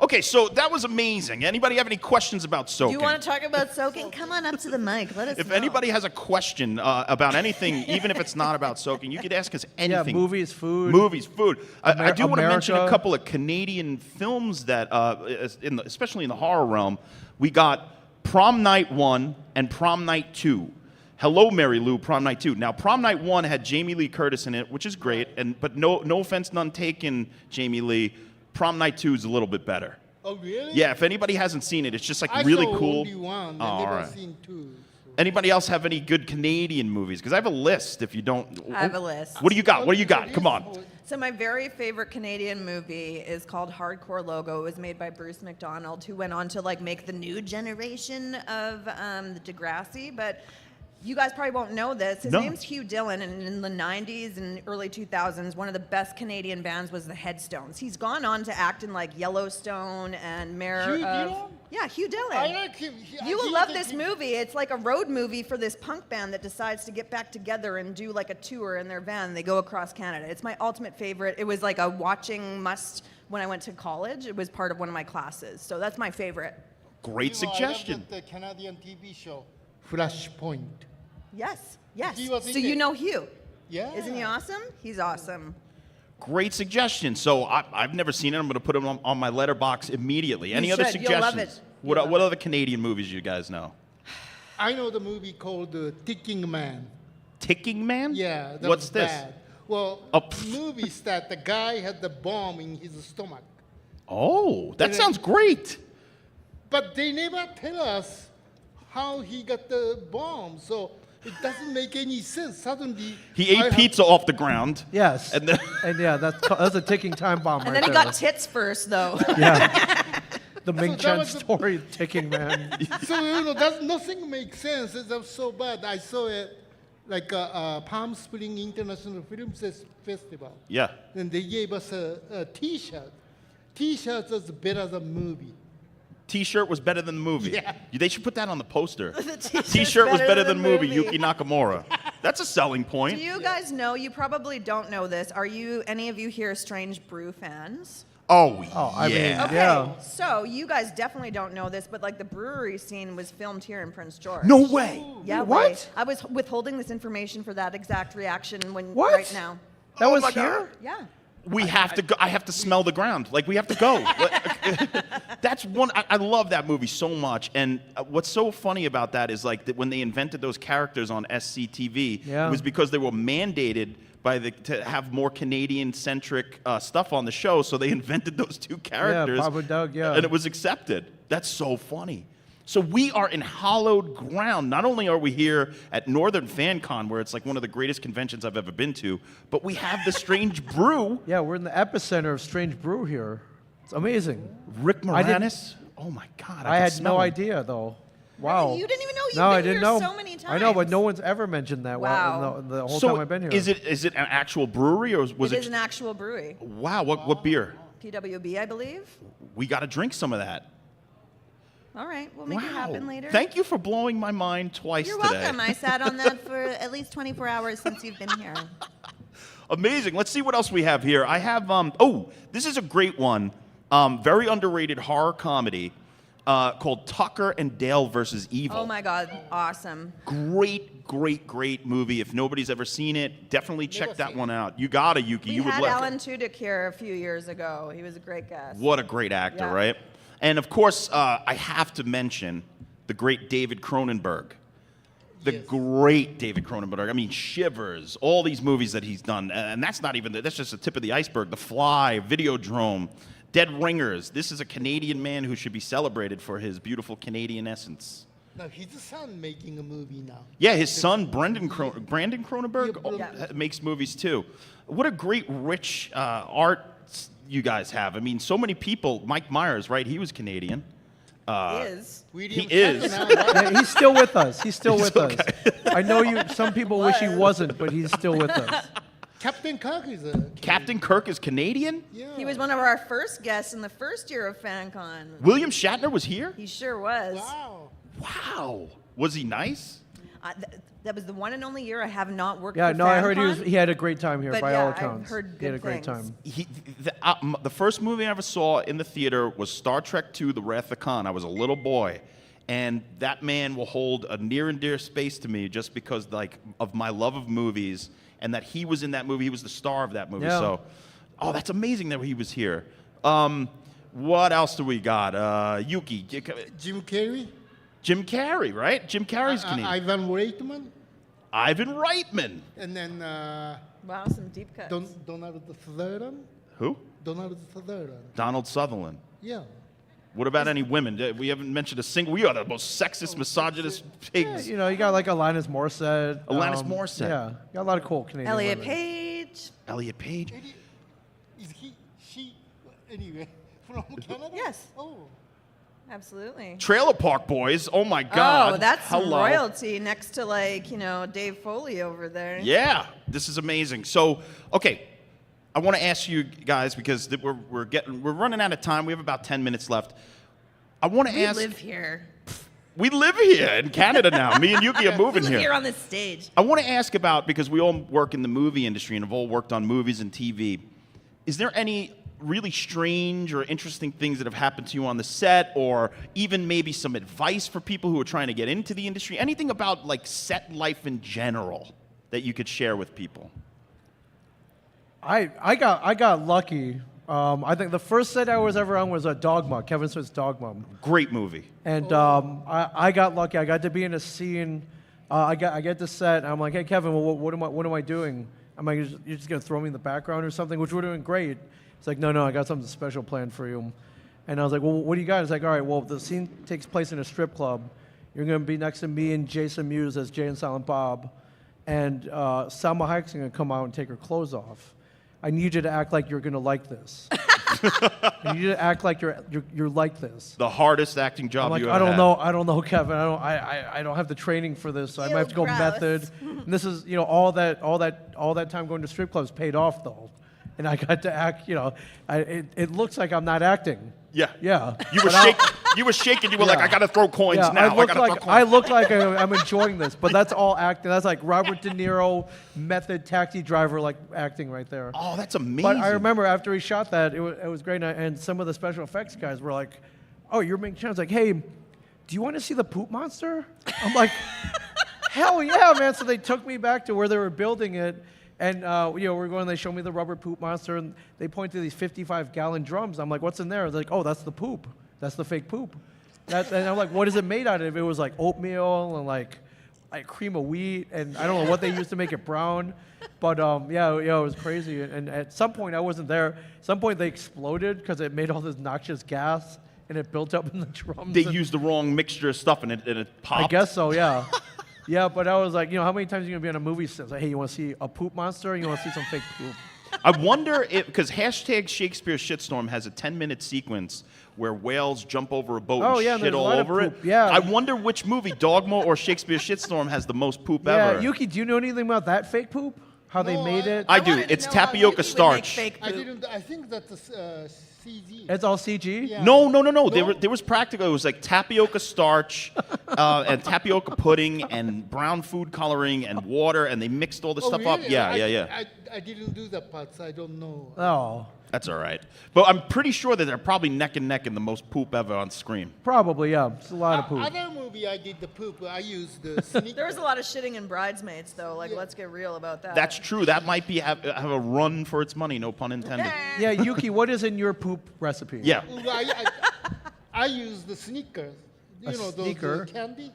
Okay, so that was amazing. Anybody have any questions about Do soaking? you want to talk about soaking? Come on up to the mic. Let us If know. anybody has a question about anything, even if it's not about soaking, you could ask us Yeah, anything. movies, food. Movies, food. I do want to mention a America. couple of Canadian films that, especially in the horror realm, we got Prom Night 1 and Prom Night 2. Hello, Mary Lou, Prom Night 2. Now, Prom Night 1 had Jamie Lee Curtis in it, which is great, but no offense, none taken, Jamie Lee. Prom Night 2 is a little bit better. Oh, really? Yeah, if anybody hasn't seen it, it's just like I really saw cool. only one. Oh, I've never all right. seen two. Anybody else have any good Canadian movies? Because I have a list. If you don't, I have a list. What do you got? What do you got? Come on. So my very favorite Canadian movie is called Hardcore Logo. It was made by Bruce McDonald, who went on to like make the new generation of the Degrassi. But You guys probably won't know this. His No. name's Hugh Dillon, and in the 90s and early 2000s, one of the best Canadian bands was the Headstones. He's gone on to act in like Yellowstone and Mayor Hugh of... Dillon? Yeah, Hugh Dillon. I like him. You will love this movie. It's like a road movie for this punk band that decides to get back together and do like a tour in their van. They go across Canada. It's my ultimate favorite. It was like a watching must when I went to college. It was part of one of my classes. So that's my favorite. Great suggestion. I love the Canadian TV show, Flashpoint. Yes, yes. He was in So you it. know Hugh. Yeah. Isn't he awesome? He's awesome. Great suggestion. So I've never seen it. I'm going to put them on my letterbox immediately. Any You other should. You'll love suggestions? it. What other Canadian movies you guys know? I know the movie called Ticking Man. Ticking Man? Yeah. That What's was this? Bad. Well, Oh, pff. movies that the guy had the bomb in his stomach. Oh, that Yeah. sounds great. But they never tell us how he got the bomb, so it doesn't make any sense. Suddenly, He ate pizza off the ground. Yes. And then And yeah, that's a ticking time bomb And right then he there. got tits first, though. Yeah. The Ming that Chen was the- story, ticking man. So that nothing makes sense. It was so bad. I saw it like Palm Spring International Film Festival, yeah. and they gave us a T-shirt. T-shirt was better than movie. T-shirt was better than the movie. Yeah. They should put that on the poster. The t-shirt's T-shirt was better than movie. movie. Yuki Nakamura. That's a selling point. Do you guys know? You probably don't know this. Are you any of you here Strange Brew fans? Oh, I mean, yeah. Okay, Yeah. so you guys definitely don't know this, but like the brewery scene was filmed here in Prince George. No way. Yeah, What? wait. I was withholding this information for that exact reaction when What? right now. That was my here? God. Yeah. We have to go. I have to smell the ground. Like, we have to go. That's one. I love that movie so much. And what's so funny about that is like that when they invented those characters on SCTV, Yeah. it was because they were mandated by to have more Canadian-centric stuff on the show. So they invented those two characters. Bob and Doug, yeah. And it was accepted. That's so funny. So we are in hallowed ground. Not only are we here at Northern Fancon, where it's like one of the greatest conventions I've ever been to, but we have the Strange Brew. Yeah, we're in the epicenter of Strange Brew here. It's amazing. Rick I didn't- Moranis. Oh my God! I can had smell no him. idea, though. Wow. You didn't even know? You've No, been I didn't here know. so many I know, but times. no one's ever mentioned that Wow. the whole So time I've been here. is it an actual brewery or was It it? is an actual brewery. Wow! What beer? PWB, I believe. We got to drink some of that. All right, we'll make it happen later. Thank you for blowing my mind twice You're today. welcome. I sat on that for at least 24 hours since you've been here. Amazing. Let's see what else we have here. I have this is a great one. Very underrated horror comedy called Tucker and Dale versus Evil. Oh my God, awesome. Great movie. If nobody's ever seen it, definitely check Never that seen one out. You gotta, Yuki. We You would had love Alan it. Tudyk here a few years ago. He was a great guest. What a great actor, Yeah. right? And of course, I have to mention the great David Cronenberg. The Yes. great David Cronenberg. I mean, Shivers, all these movies that he's done, and that's not even that's just the tip of the iceberg. The Fly, Videodrome, Dead Ringers. This is a Canadian man who should be celebrated for his beautiful Canadian essence. Now his son making a movie now. Yeah, his son Brandon Cronenberg Yeah. makes movies too. What a great, rich art you guys have. I mean, so many people. Mike Myers, right? He was Canadian. He is. William He is. Shatner now, right? Yeah, he's still with us. He's still with okay. us. I know you. Some people wish he wasn't, but he's still with us. Captain Kirk is a Captain Kirk is Canadian. Yeah. He was one of our first guests in the first year of FanCon. William Shatner was here. He sure was. Wow. Wow. Was he nice? That was the one and only year I have not worked Yeah, for no, I heard FanCon. he had a great time here But by yeah, all I've accounts. heard He had a good great things. time. The first movie I ever saw in the theater was Star Trek II: The Wrath of Khan. I was a little boy, and that man will hold a near and dear space to me just because of my love of movies, and that he was in that movie. He was the star of that movie. Yeah. So, that's amazing that he was here. What else do we got? Yuki, Jim Carrey. Jim Carrey, right? Jim Carrey's Canadian. Ivan Reitman. Ivan Reitman. And then Wow, some deep cuts. Donald Sutherland. Who? Donald Sutherland. Donald Sutherland. Yeah. What about any women? We haven't mentioned a single. We are the most sexist, misogynist pigs. You know, you got like Alanis Morissette. Alanis Morissette. Yeah, you got a lot of cool Canadian Elliot women. Page. Elliot Page. Is she, anyway, from Canada? Yes. Oh. Absolutely. Trailer Park Boys. Oh my God. Oh, that's some Hello. royalty next to Dave Foley over there. Yeah, this is amazing. So, okay, I want to ask you guys because we're running out of time. We have about 10 minutes left. I want to We ask. live here. We live here in Canada now. Me and Yuki are moving We live here. here on this stage. I want to ask about, because we all work in the movie industry and have all worked on movies and TV, is there any really strange or interesting things that have happened to you on the set, or even maybe some advice for people who are trying to get into the industry? Anything about like set life in general that you could share with people? I got lucky. I think the first set I was ever on was Dogma, Kevin Smith's Dogma. Great movie. And I got lucky. I got to be in a scene. I get the set. And I'm like, hey Kevin, well, what am I doing? I'm like, you're just gonna throw me in the background or something, which we're doing great. It's like, no, I got something special planned for you. And I was like, well, what do you got? It's like, all right, well, the scene takes place in a strip club. You're gonna be next to me and Jason Mewes as Jay and Silent Bob, and Salma Hayek's gonna come out and take her clothes off. I need you to act like you're gonna like this. I need you to act like you're like this. The hardest acting job I'm like, you ever I don't had. know, Kevin. I don't have the training for this. So I might have to go gross. method. And this is, all that time going to strip clubs paid off though, and I got to act. It looks like I'm not acting. Yeah. Yeah. You were shaking. You were shaking. You were like, Yeah. I gotta throw coins Yeah, now. I look like I'm enjoying this, but that's all acting. That's like Robert De Niro method taxi driver like acting right there. Oh, that's amazing. But I remember after he shot that, it was great, and some of the special effects guys were like, "Oh, you're Ming Chen." I was like, "Hey, do you want to see the poop monster?" I'm like, "Hell yeah, man!" So they took me back to where they were building it, and we're going. They showed me the rubber poop monster, and they point to these 55-gallon drums. I'm like, "What's in there?" They're like, "Oh, that's the poop. That's the fake poop." And I'm like, "What is it made out of?" It was like oatmeal and like cream of wheat, and I don't know what they used to make it brown. But it was crazy. And at some point, I wasn't there. At some point, they exploded because it made all this noxious gas, and it built up in the drums. They and used the wrong mixture of stuff and it popped. I guess so, yeah. Yeah, but I was like, how many times are you going to be on a movie set? Like, hey, you want to see a poop monster or you want to see some fake poop? I wonder if, because hashtag Shakespeare Shitstorm has a 10-minute sequence where whales jump over a boat Oh, and yeah, shit there's a all lot of over it. poop, yeah. I wonder which movie, Dogma or Shakespeare Shitstorm, has the most poop Yeah, ever. Yuki, do you know anything about that fake poop? How they No, made it? I do. wanted to It's know how tapioca Yuki would make starch. fake I poop. didn't. I think that's CG. It's all CG? Yeah. No. No? There was practical. It was like tapioca starch and tapioca pudding and brown food coloring and water, and they mixed all the Oh, stuff up. really? Yeah. I didn't do that part, so I don't know. Oh, That's all right. But I'm pretty sure that they're probably neck and neck in the most poop ever on screen. probably, yeah. It's a lot of poop. Other movie I did the poop. I used the sneak. There was a lot of shitting in Bridesmaids, though. Let's get real about that. That's true. That might be have a run for its money. No pun intended. Yeah, Yuki, what is in your poop recipe? Yeah. I use the Snickers. A Those sneaker? candy.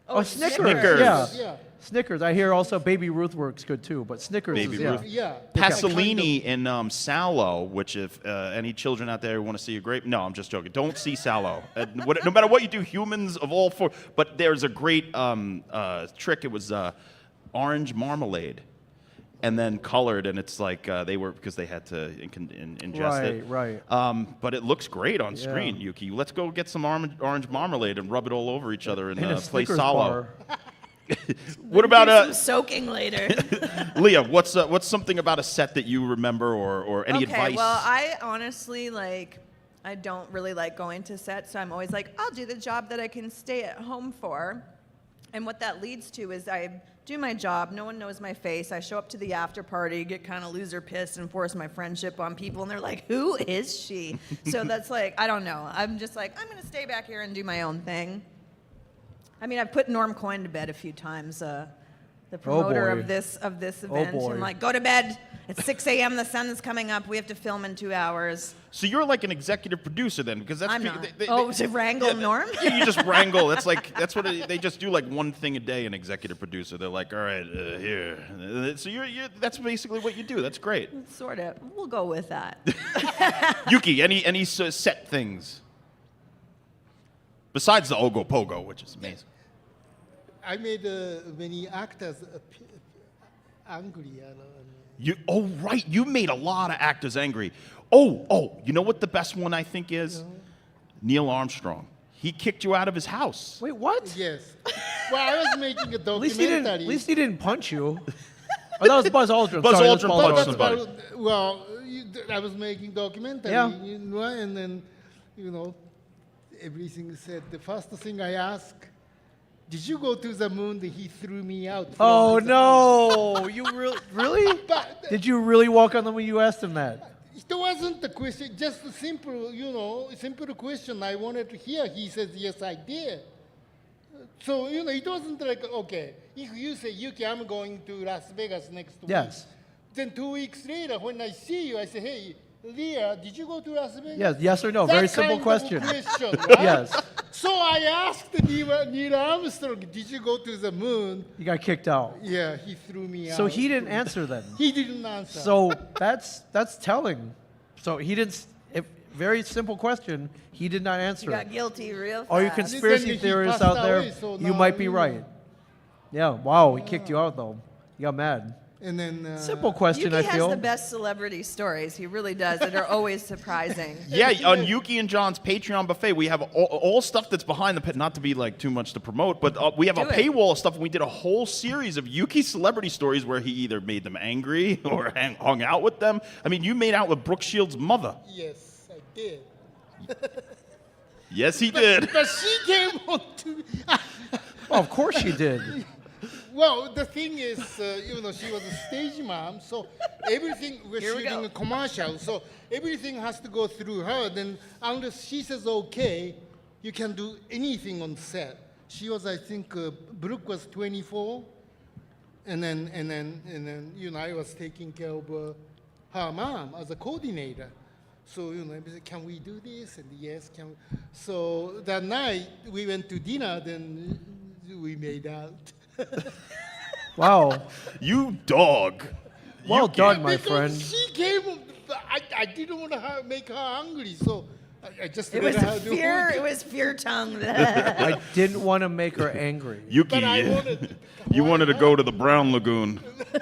Oh, Snickers. Snickers. Yeah. Yeah. Snickers. I hear also Baby Ruth works good too, but Snickers Baby is, yeah. Ruth. Yeah. Pasolini in Sallow, which if any children out there who want to see a great, no, I'm just joking. Don't see Sallow. No matter what you do, humans of all four. But there's a great trick. It was orange marmalade, and then colored, and it's like they were because they had to ingest it. Right. But it looks great on screen, Yuki. Let's go get some orange marmalade and rub it all over each other and In a play Snickers Sallow. bar. What Do about some soaking later. Leah? What's something about a set that you remember or any advice? Okay, well, I honestly I don't really like going to sets, so I'm always like, I'll do the job that I can stay at home for. And what that leads to is I do my job, no one knows my face, I show up to the after party, get kind of loser pissed and force my friendship on people, and they're like, who is she? So that's like, I don't know. I'm just like, I'm going to stay back here and do my own thing. I mean, I've put Norm Coyne to bed a few times, the promoter boy. of this event. boy. I'm like, go to bed. It's 6 a.m. The sun's coming up. We have to film in 2 hours. So you're like an executive producer then, because that's I'm not. To wrangle Norm? Yeah, you just wrangle. That's what they just do, like one thing a day. An executive producer. They're like, all right, here. So you're that's basically what you do. That's great. Sort of. We'll go with that. Yuki, any set things besides the Ogo Pogo, which is amazing. I made many actors angry. Right, you made a lot of actors angry. You know what the best one I think is? Neil Armstrong. He kicked you out of his house. Wait, what? Yes. Well, I was making a At least he documentary. didn't punch you. Oh, that was Buzz Aldrin. Buzz Sorry, that's Aldrin Buzz punched Aldrin. somebody. Well, I was making documentary, Yeah. you know, and then, you know, everything said. The first thing I asked, did you go to the moon? Then he threw me out. Oh from the no! You really? But Did you really walk on them when you asked him that? it wasn't the question, just a simple, you know, simple question I wanted to hear. He says, yes, I did. So, you know, it wasn't like, okay, if you say, Yuki, I'm going to Las Vegas next week. Yes. Then 2 weeks later, when I see you, I say, hey, Leah, did you go to Las Vegas? Yes. Yes or no? That Very simple kind question. Of question, right? Yes. So I asked Neil Armstrong, did you go to the moon? You got kicked out. Yeah, he threw me out. So he didn't answer then. He didn't answer. So that's telling. So he didn't. Very simple question. He did not answer You got it. guilty real fast. All you Then conspiracy he theorists passed out there, away, so you now, might be you know. right. Yeah. Wow. He kicked you out though. You got mad. And then Simple question. Yuki I has feel. the best celebrity stories. He really does that are always surprising. Yeah, on Yuki and John's Patreon buffet, we have all stuff that's behind the not to be like too much to promote, but we have Do a it. paywall of stuff. And we did a whole series of Yuki celebrity stories where he either made them angry or hung out with them. I mean, you made out with Brooke Shields' mother. Yes, I did. Yes, he did. But she came on to. Oh, of course you did. Well, the thing is, you know, she was a stage mom, so everything we're Here we shooting go. a commercial, so everything has to go through her. Then, unless she says okay, you can do anything on set. She was, I think, Brooke was 24, and then, you know, I was taking care of her mom as a coordinator. So, you know, I said, can we do this? And yes, can we? So that night we went to dinner, then we made out. Wow. You dog. Well Yuki. done, my Because friend. she came, I didn't want to make her hungry, so I just It let was her do fear. it. It was fear tongue. I didn't want to make her angry. Yuki, But I yeah. wanted. You wanted to go to the Brown Lagoon. You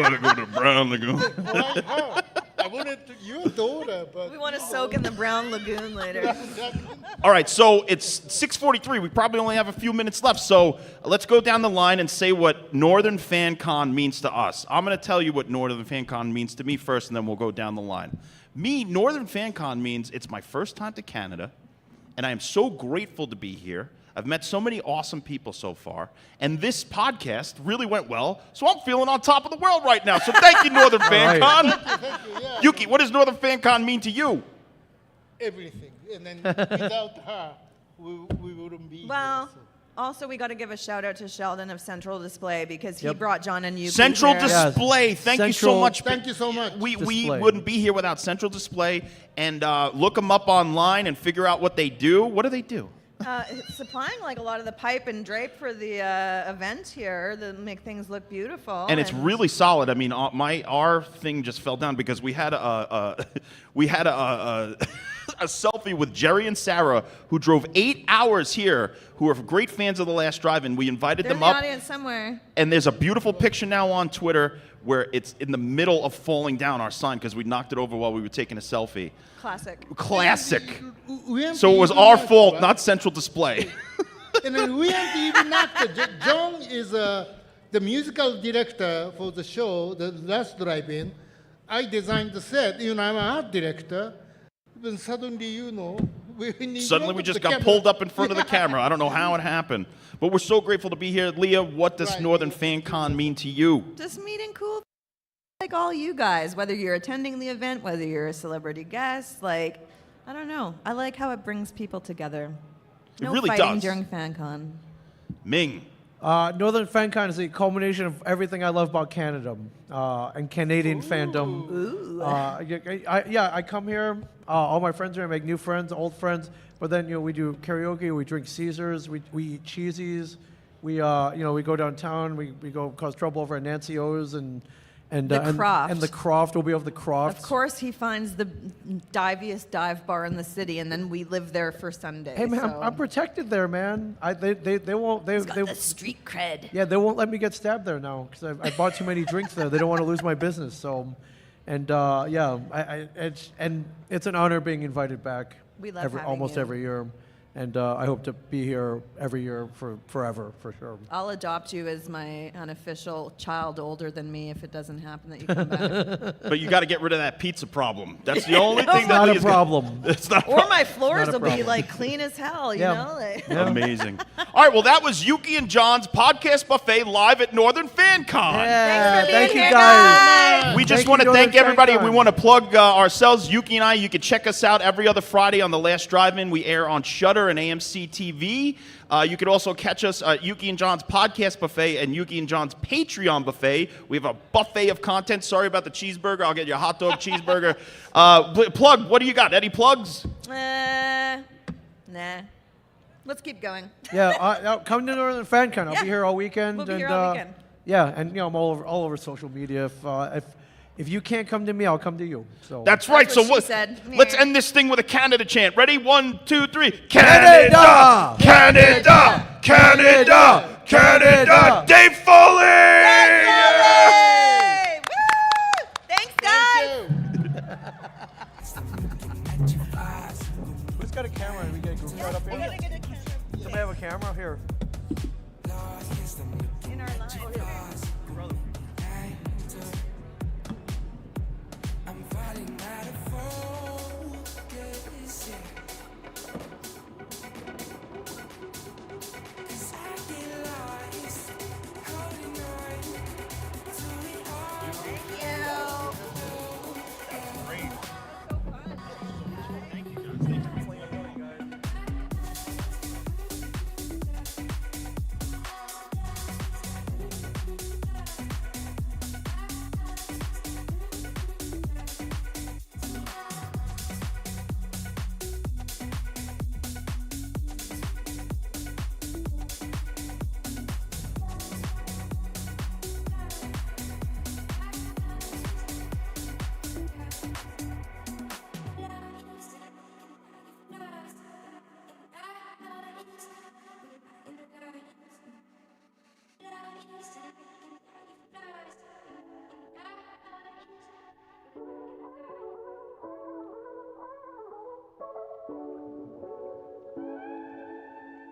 wanted to go to the Brown Lagoon. Why her? I wanted your daughter, but We want to soak in the brown lagoon later. All right, so it's 6:43. We probably only have a few minutes left. So let's go down the line and say what Northern Fancon means to us. I'm going to tell you what Northern Fancon means to me first, and then we'll go down the line. Me, Northern Fancon means it's my first time to Canada, and I am so grateful to be here. I've met so many awesome people so far, and this podcast really went well, so I'm feeling on top of the world right now. So thank you, Northern right. Fancon. Thank you, yeah. Yuki, what does Northern Fancon mean to you? Everything. And then without her, we wouldn't be Well, here. So. also we got to give a shout out to Sheldon of Central Display because he Yep. brought John and Yuki Central here. Display, thank you so Central- much. Thank you so much. We Display. wouldn't be here without Central Display. And look them up online and figure out what they do. What do they do? Supplying like a lot of the pipe and drape for the event here that make things look beautiful. And it's really solid. I mean, our thing just fell down because we had a selfie with Jerry and Sarah, who drove 8 hours here, who are great fans of The Last Drive, and we invited There's them the up. audience somewhere. And there's a beautiful picture now on Twitter where it's in the middle of falling down, our sign, because we knocked it over while we were taking a selfie. Classic. Classic. We haven't So it was even our knocked, fault, right? not Central Display. And then we haven't even knocked. John is the musical director for the show, The Last Drive-In. I designed the set. You know, I'm an art director. Then suddenly, you know, Suddenly we just got pulled up in front of the camera. I don't know how it happened. But we're so grateful to be here. Leah, what does Right. Northern Fancon mean to you? Just meeting cool like all you guys, whether you're attending the event, whether you're a celebrity guest, like, I don't know. I like how it brings people together. It No really fighting does. during FanCon. Ming. Northern Fancon is the culmination of everything I love about Canada and Canadian fandom. Ooh. I come here. All my friends here. I make new friends, old friends. But then, you know, we do karaoke. We drink Caesars. We eat cheesies. We we go downtown. We go cause trouble over at Nancy O's and The Croft. and the Croft. We'll be over the Croft. Of course, he finds the diviest dive bar in the city, and then we live there for Sunday. Hey man, so. I'm protected there, man. They won't. He's got the street cred. Yeah, they won't let me get stabbed there now because I bought too many drinks there. They don't want to lose my business. So, and it's an honor being invited back. We love having almost you. every year. And I hope to be here every year for forever, for sure. I'll adopt you as my unofficial child older than me if it doesn't happen that you come back. But you got to get rid of that pizza problem. That's the only thing that Not a Leah's gonna- problem. It's not a Or problem. my floors Not a will be problem. like clean as hell, you Yeah. know? Like, Amazing. All right, well, that was Yuki and John's podcast buffet live at Northern Fancon. Yeah, for thank being you here, guys. guys. We just Thank want you, to thank Northern everybody. Fancon. We want to plug ourselves, Yuki and I. You can check us out every other Friday on The Last Drive-In. We air on Shudder and AMC TV. You can also catch us at Yuki and John's podcast buffet and Yuki and John's Patreon buffet. We have a buffet of content. Sorry about the cheeseburger. I'll get you a hot dog cheeseburger. Plug, what do you got? Any plugs? nah. Let's keep going. Yeah, come to Northern Fancon. I'll Yeah. be here all weekend. We'll be and, here all weekend. Yeah, and I'm all over social media. If you can't come to me, I'll come to you. So That's right. what So she said. let's end this thing with a Canada chant. Ready? 1, 2, 3. Canada! Canada! Canada! Canada! Dave Foley! Yay! Woo! Thanks, guys. who's got a camera? We get a group right up here. Somebody have a camera here. In our line. I'm falling out of fall.